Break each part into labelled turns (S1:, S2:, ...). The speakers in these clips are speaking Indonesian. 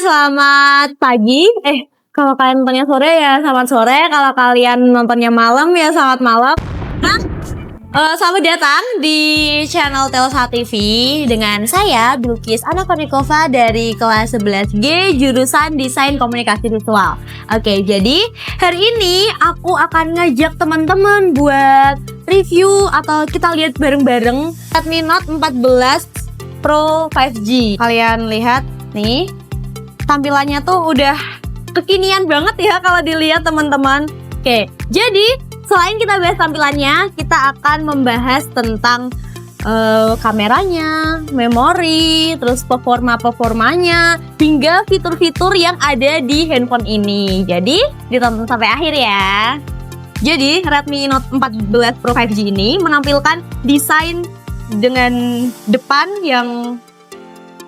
S1: selamat pagi. Kalau kalian nontonnya sore ya selamat sore. Kalau kalian nontonnya malam ya selamat malam. Selamat datang di channel Telsa TV dengan saya Bilkis Anakonikova dari kelas 11G jurusan Desain Komunikasi Visual. Oke, jadi hari ini aku akan ngajak teman-teman buat review atau kita lihat bareng-bareng Redmi Note 14 Pro 5G. Kalian lihat nih, tampilannya tuh udah kekinian banget ya kalau dilihat teman-teman. Oke, jadi selain kita bahas tampilannya, kita akan membahas tentang kameranya, memori, terus performanya, hingga fitur-fitur yang ada di handphone ini. Jadi ditonton sampai akhir ya. Jadi Redmi Note 14 Pro 5G ini menampilkan desain dengan depan yang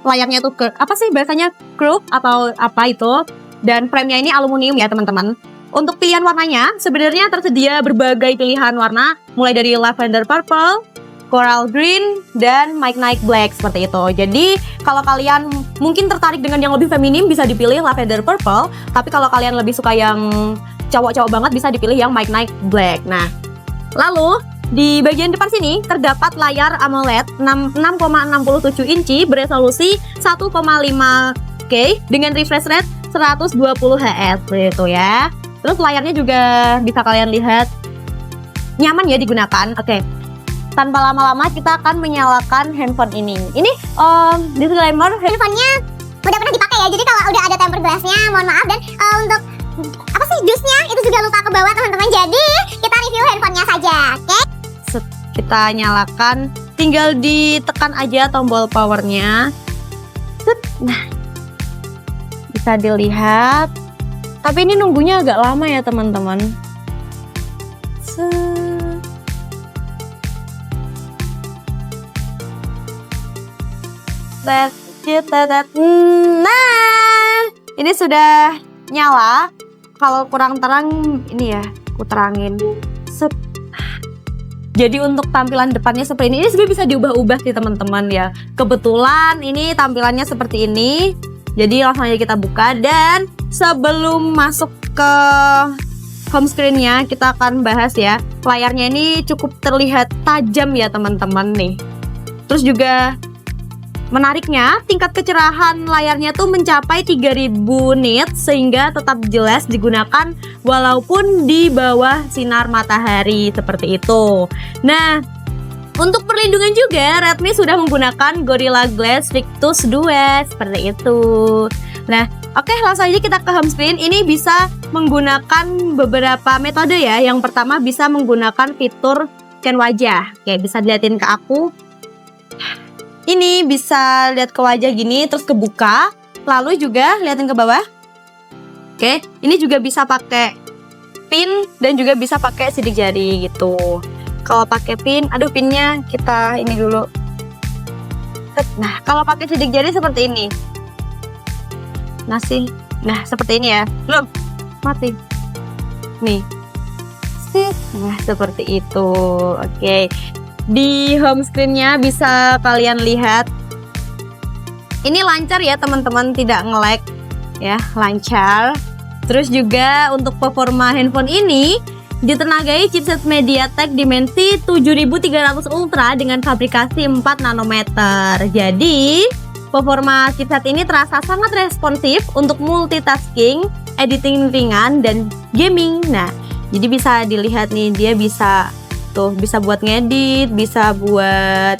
S1: layarnya tuh apa sih bahasanya, curve atau apa itu, dan frame-nya ini aluminium ya teman-teman. Untuk pilihan warnanya sebenarnya tersedia berbagai pilihan warna, mulai dari lavender purple, coral green, dan midnight black seperti itu. Jadi kalau kalian mungkin tertarik dengan yang lebih feminim bisa dipilih lavender purple, tapi kalau kalian lebih suka yang cowok-cowok banget bisa dipilih yang midnight black. Nah, lalu di bagian depan sini terdapat layar AMOLED 6,67 inci beresolusi 1,5K dengan refresh rate 120 Hz gitu ya. Terus layarnya juga bisa kalian lihat nyaman ya digunakan. Oke, tanpa lama-lama kita akan menyalakan handphone ini. Ini disclaimer,
S2: handphonenya udah pernah dipakai ya, jadi kalau udah ada tempered glassnya mohon maaf, dan untuk apa sih dusnya itu juga lupa ke bawah teman-teman. Jadi kita review handphonenya saja, oke?
S1: Kita nyalakan, tinggal ditekan aja tombol powernya. Nah, bisa dilihat. Tapi ini nunggunya agak lama ya teman-teman. Nah, ini sudah nyala. Kalau kurang terang ini ya, aku terangin. Jadi untuk tampilan depannya seperti ini sebenarnya bisa diubah-ubah sih teman-teman ya. Kebetulan ini tampilannya seperti ini. Jadi langsung aja kita buka, dan sebelum masuk ke home screen-nya kita akan bahas ya. Layarnya ini cukup terlihat tajam ya teman-teman nih. Terus juga menariknya tingkat kecerahan layarnya tuh mencapai 3000 nits sehingga tetap jelas digunakan walaupun di bawah sinar matahari seperti itu. Nah, untuk perlindungan juga Redmi sudah menggunakan Gorilla Glass Victus 2 seperti itu. Nah, oke, langsung aja kita ke home screen. Ini bisa menggunakan beberapa metode ya. Yang pertama bisa menggunakan fitur scan wajah. Oke, bisa dilihatin ke aku. Ini bisa lihat ke wajah gini terus kebuka. Lalu juga lihatin ke bawah. Oke, ini juga bisa pakai pin dan juga bisa pakai sidik jari gitu. Kalau pakai pin, pinnya kita ini dulu. Nah, kalau pakai sidik jari seperti ini. Nah, seperti ini ya. Belum mati. Nih. Nah, seperti itu. Oke. Di home screen-nya bisa kalian lihat. Ini lancar ya, teman-teman, tidak nge-lag ya, lancar. Terus juga untuk performa handphone ini ditenagai chipset MediaTek Dimensity 7300 Ultra dengan fabrikasi 4 nanometer. Jadi, performa chipset ini terasa sangat responsif untuk multitasking, editing ringan, dan gaming. Nah, jadi bisa dilihat nih, dia bisa buat ngedit, bisa buat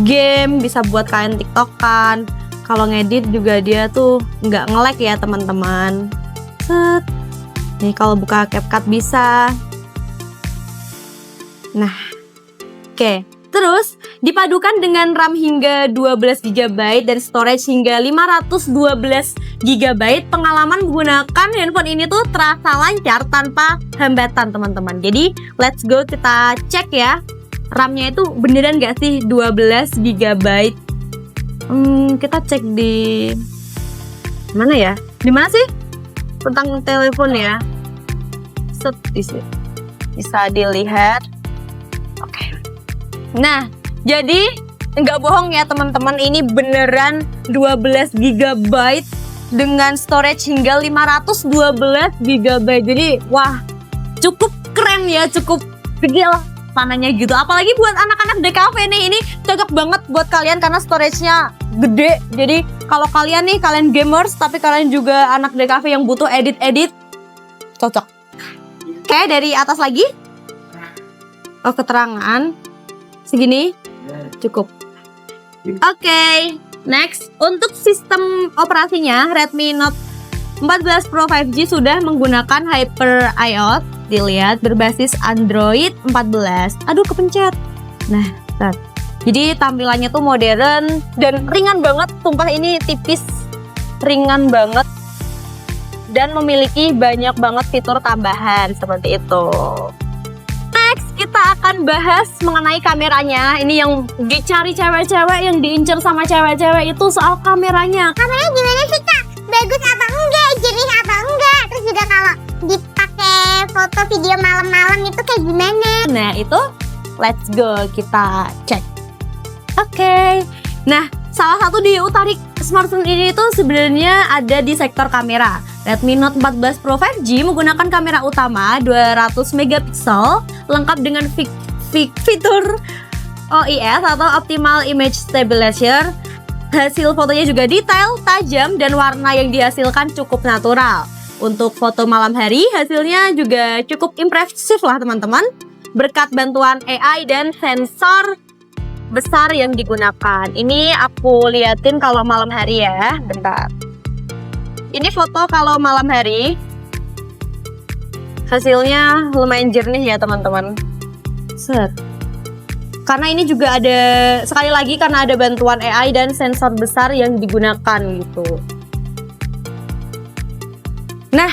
S1: game, bisa buat kalian tiktokan. Kalau ngedit juga dia tuh nggak nge-lag ya teman-teman. Nih kalau buka CapCut bisa. Nah, oke. Terus dipadukan dengan RAM hingga 12GB dan storage hingga 512GB, pengalaman menggunakan handphone ini tuh terasa lancar tanpa hambatan teman-teman. Jadi let's go kita cek ya. RAM-nya itu beneran gak sih 12GB? Kita cek di mana ya? Di mana sih? Tentang telepon ya. Bisa dilihat. Oke. Nah, jadi nggak bohong ya teman-teman, ini beneran 12GB dengan storage hingga 512 GB. Jadi wah, cukup keren ya, cukup gede lah tanahnya gitu. Apalagi buat anak-anak DKV nih, ini cocok banget buat kalian karena storage-nya gede. Jadi kalau kalian nih, kalian gamers tapi kalian juga anak DKV yang butuh edit-edit, cocok. Oke, dari atas lagi. Oh, keterangan segini cukup. Oke, next, untuk sistem operasinya Redmi Note 14 Pro 5G sudah menggunakan Hyper iOS, dilihat berbasis Android 14. Aduh, kepencet. Nah, set. Jadi tampilannya tuh modern dan ringan banget, sumpah ini tipis, ringan banget dan memiliki banyak banget fitur tambahan seperti itu. Next, kita akan bahas mengenai kameranya. Ini yang dicari cewek-cewek, yang diincar sama cewek-cewek itu soal kameranya.
S2: Kameranya gimana sih Kak? Bagus apa enggak? Jernih apa enggak? Terus juga kalau dipakai foto video malam-malam itu kayak gimana?
S1: Nah itu, let's go kita cek. Oke. Nah, salah satu daya utarik smartphone ini itu sebenarnya ada di sektor kamera. Redmi Note 14 Pro 5G menggunakan kamera utama 200 megapiksel lengkap dengan fitur OIS atau Optimal Image Stabilizer. Hasil fotonya juga detail, tajam, dan warna yang dihasilkan cukup natural. Untuk foto malam hari, hasilnya juga cukup impresif lah teman-teman, berkat bantuan AI dan sensor besar yang digunakan. Ini aku liatin kalau malam hari ya, bentar. Ini foto kalau malam hari, hasilnya lumayan jernih ya teman-teman. Set. Karena ini juga ada, sekali lagi karena ada bantuan AI dan sensor besar yang digunakan gitu. Nah,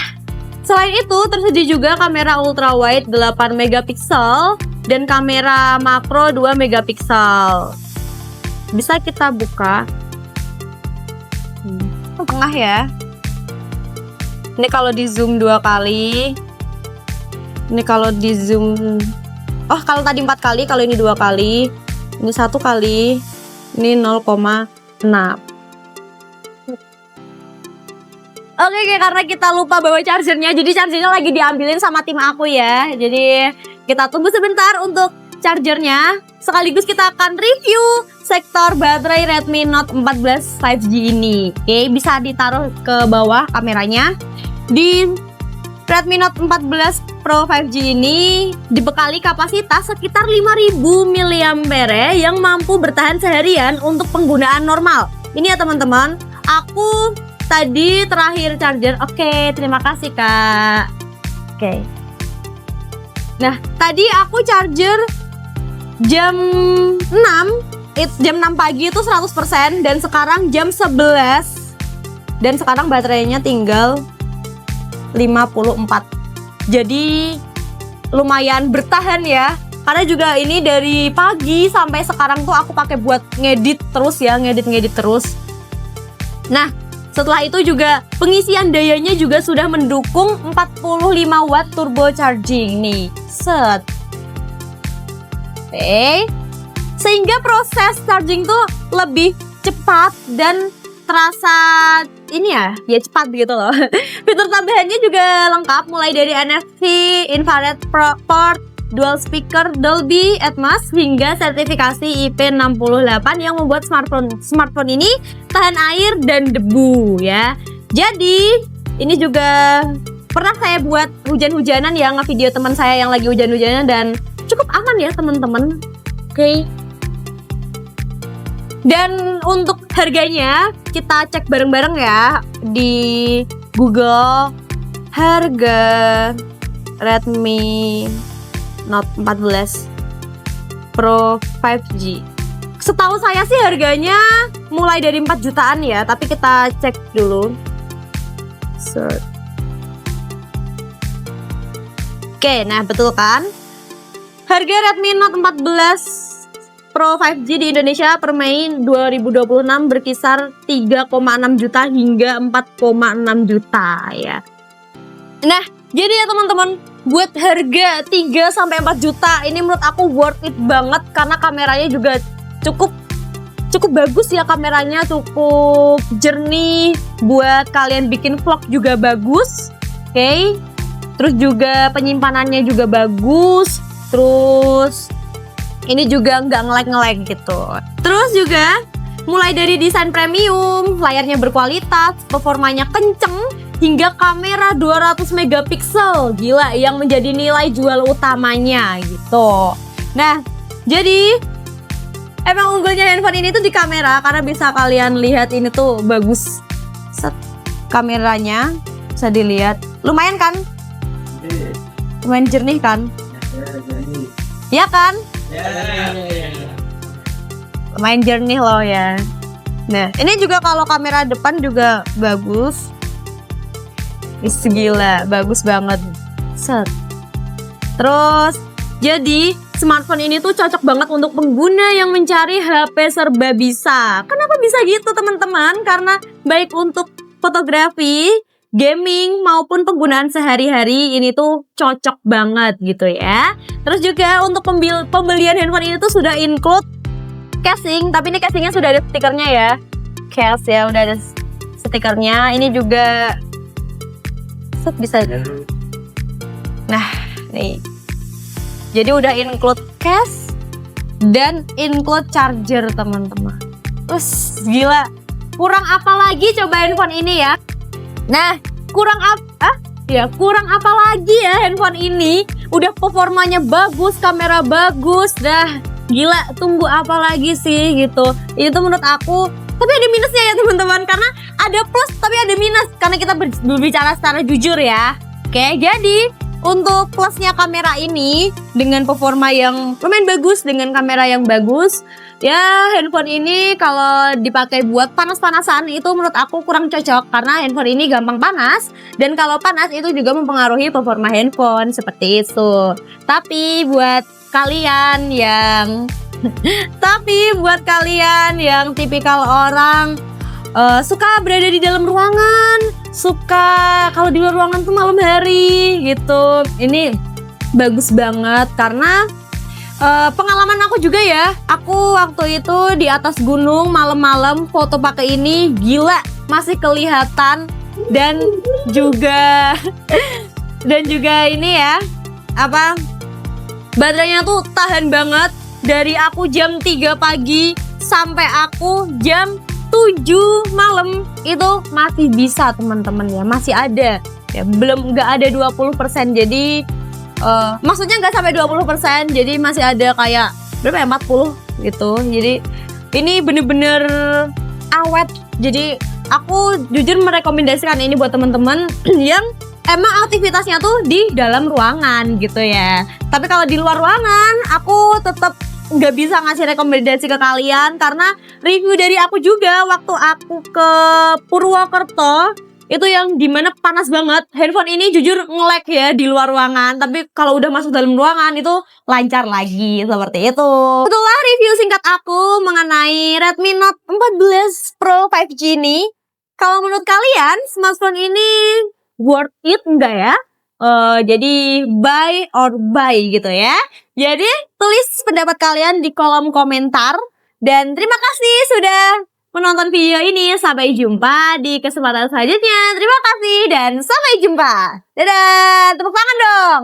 S1: selain itu tersedia juga kamera ultra wide 8 megapiksel dan kamera makro 2 megapiksel. Bisa kita buka. Tengah ya. Ini kalau di zoom 2 kali. Ini kalau di zoom, oh kalau tadi 4 kali, kalau ini 2 kali. Ini 1 kali. Ini 0,6. Oke, karena kita lupa bawa chargernya, jadi chargernya lagi diambilin sama tim aku ya. Jadi kita tunggu sebentar untuk chargernya. Sekaligus kita akan review sektor baterai Redmi Note 14 5G ini. Oke, bisa ditaruh ke bawah kameranya. Di Redmi Note 14 Pro 5G ini dibekali kapasitas sekitar 5000 mAh yang mampu bertahan seharian untuk penggunaan normal. Ini ya teman-teman, aku tadi terakhir charger. Oke, terima kasih Kak. Oke. Nah, tadi aku charger jam 6, jam 6 pagi itu 100% dan sekarang jam 11. Dan sekarang baterainya tinggal 54. Jadi lumayan bertahan ya. Karena juga ini dari pagi sampai sekarang tuh aku pakai buat ngedit terus ya, ngedit terus. Nah, setelah itu juga pengisian dayanya juga sudah mendukung 45 watt turbo charging nih. Set. Oke. Sehingga proses charging tuh lebih cepat dan terasa ini ya cepat gitu loh. Fitur tambahannya juga lengkap, mulai dari NFC, infrared port, dual speaker Dolby Atmos hingga sertifikasi IP68 yang membuat smartphone ini tahan air dan debu ya. Jadi ini juga pernah saya buat hujan-hujanan ya, nge-video teman saya yang lagi hujan-hujanan dan cukup aman ya teman-teman. Oke. Dan untuk harganya kita cek bareng-bareng ya di Google. Harga Redmi Note 14 Pro 5G, setahu saya sih harganya mulai dari 4 jutaan ya, tapi kita cek dulu. Oke, nah betul kan? Harga Redmi Note 14 Pro 5G di Indonesia per Mei 2026 berkisar 3,6 juta hingga 4,6 juta ya. Nah, jadi ya teman-teman, buat harga 3-4 juta ini menurut aku worth it banget karena kameranya juga cukup cukup bagus ya kameranya, cukup jernih. Buat kalian bikin vlog juga bagus. Oke. Terus juga penyimpanannya juga bagus. Terus ini juga nggak nge-lag gitu. Terus juga mulai dari desain premium, layarnya berkualitas, performanya kenceng, hingga kamera 200 megapiksel. Gila, yang menjadi nilai jual utamanya gitu. Nah, jadi emang unggulnya handphone ini tuh di kamera, karena bisa kalian lihat ini tuh bagus. Set, kameranya bisa dilihat. Lumayan kan? Lumayan jernih kan? Ya kan? Lumayan jernih loh ya. Nah, ini juga kalau kamera depan juga bagus. Gila, bagus banget. Set. Terus, jadi smartphone ini tuh cocok banget untuk pengguna yang mencari HP serba bisa. Kenapa bisa gitu teman-teman? Karena baik untuk fotografi, gaming, maupun penggunaan sehari-hari ini tuh cocok banget gitu ya. Terus juga untuk pembelian handphone ini tuh sudah include casing, tapi ini casingnya sudah ada stikernya ya. Case ya, udah ada stikernya. Ini juga bisa. Nah, nih. Jadi udah include case dan include charger teman-teman. Terus gila, kurang apa lagi coba handphone ini ya? Nah, kurang apa lagi ya handphone ini? Udah performanya bagus, kamera bagus, dah gila, tunggu apa lagi sih gitu. Itu menurut aku, tapi ada minusnya ya teman-teman, karena ada plus tapi ada minus, karena kita berbicara secara jujur ya. Oke, jadi untuk plusnya kamera ini dengan performa yang lumayan bagus, dengan kamera yang bagus, ya handphone ini kalau dipakai buat panas-panasan itu menurut aku kurang cocok, karena handphone ini gampang panas, dan kalau panas itu juga mempengaruhi performa handphone seperti itu. Tapi buat kalian yang tipikal orang suka berada di dalam ruangan, suka kalau di luar ruangan tuh malam hari gitu, ini bagus banget. Karena pengalaman aku juga ya, aku waktu itu di atas gunung malam-malam foto pakai ini, gila masih kelihatan. Dan juga ini ya, baterainya tuh tahan banget. Dari aku jam 3 pagi sampai aku jam 7 malam itu masih bisa teman-teman ya, masih ada ya, nggak ada 20%. Jadi maksudnya nggak sampai 20%, jadi masih ada kayak berapa ya, 40 gitu. Jadi ini bener-bener awet. Jadi aku jujur merekomendasikan ini buat teman-teman yang emang aktivitasnya tuh di dalam ruangan gitu ya. Tapi kalau di luar ruangan aku tetap nggak bisa ngasih rekomendasi ke kalian, karena review dari aku juga waktu aku ke Purwokerto itu yang dimana panas banget. Handphone ini jujur nge-lag ya di luar ruangan, tapi kalau udah masuk dalam ruangan itu lancar lagi, seperti itu. Itulah review singkat aku mengenai Redmi Note 14 Pro 5G ini. Kalau menurut kalian smartphone ini worth it enggak ya? Jadi buy or buy gitu ya. Jadi tulis pendapat kalian di kolom komentar. Dan terima kasih sudah menonton video ini. Sampai jumpa di kesempatan selanjutnya. Terima kasih dan sampai jumpa. Dadah, tepuk tangan dong.